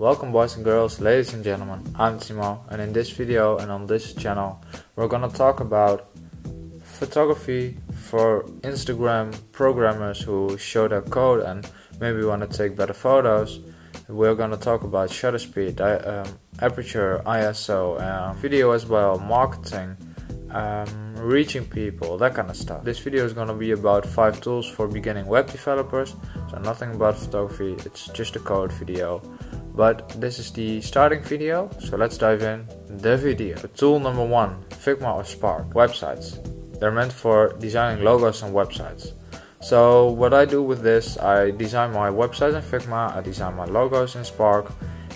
Welcome boys and girls, ladies and gentlemen, I'm Timo, and in this video and on this channel we're gonna talk about photography for Instagram programmers who show their code and maybe want to take better photos. We're gonna talk about shutter speed, aperture, ISO, video as well, marketing, reaching people, that kind of stuff. This video is gonna be about 5 tools for beginning web developers, so nothing about photography, it's just a code video. But this is the starting video, so let's dive in the video. Tool number 1, Figma or Spark. Websites. They're meant for designing logos and websites. So what I do with this, I design my websites in Figma, I design my logos in Spark,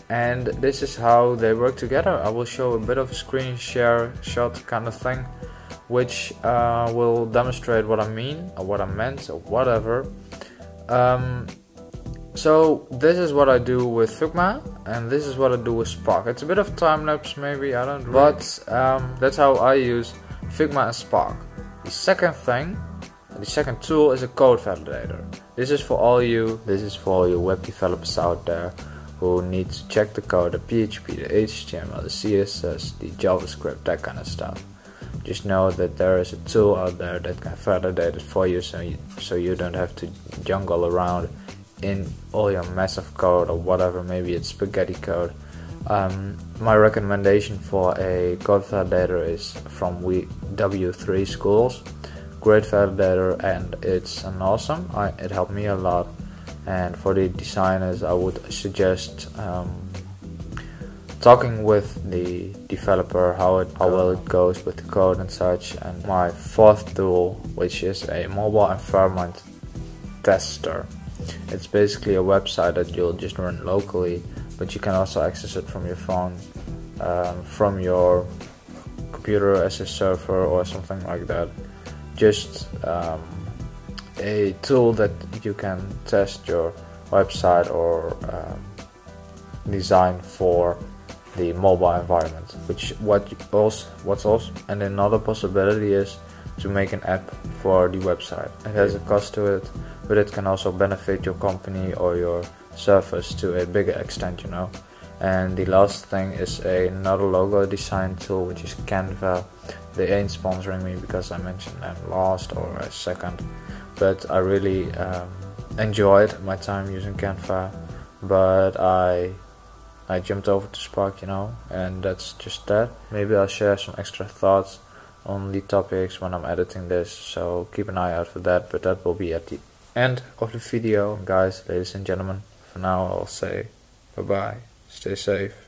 and this is how they work together. I will show a bit of a screen share shot kind of thing, which will demonstrate what I mean or what I meant or whatever. So this is what I do with Figma, and this is what I do with Spark. It's a bit of time lapse maybe, I don't really, but that's how I use Figma and Spark. The second thing, the second tool is a code validator. This is for all you web developers out there who need to check the code, the PHP, the HTML, the CSS, the JavaScript, that kind of stuff. Just know that there is a tool out there that can validate it for you, so you don't have to jungle around in all your mess of code or whatever. Maybe it's spaghetti code. My recommendation for a code validator is from W3 Schools. Great validator, and it's an awesome. It helped me a lot. And for the designers, I would suggest talking with the developer how well it goes with the code and such. And my fourth tool, which is a mobile environment tester. It's basically a website that you'll just run locally, but you can also access it from your phone, from your computer as a server or something like that. Just a tool that you can test your website or design for the mobile environment. What's also, and another possibility is to make an app for the website. It has a cost to it, but it can also benefit your company or your service to a bigger extent, you know. And the last thing is another logo design tool, which is Canva. They ain't sponsoring me because I mentioned them last or second, but I really enjoyed my time using Canva, but I jumped over to Spark, you know, and that's just that. Maybe I'll share some extra thoughts on the topics when I'm editing this, so keep an eye out for that, but that will be at the end of the video. Guys, ladies and gentlemen, for now I'll say bye bye, stay safe.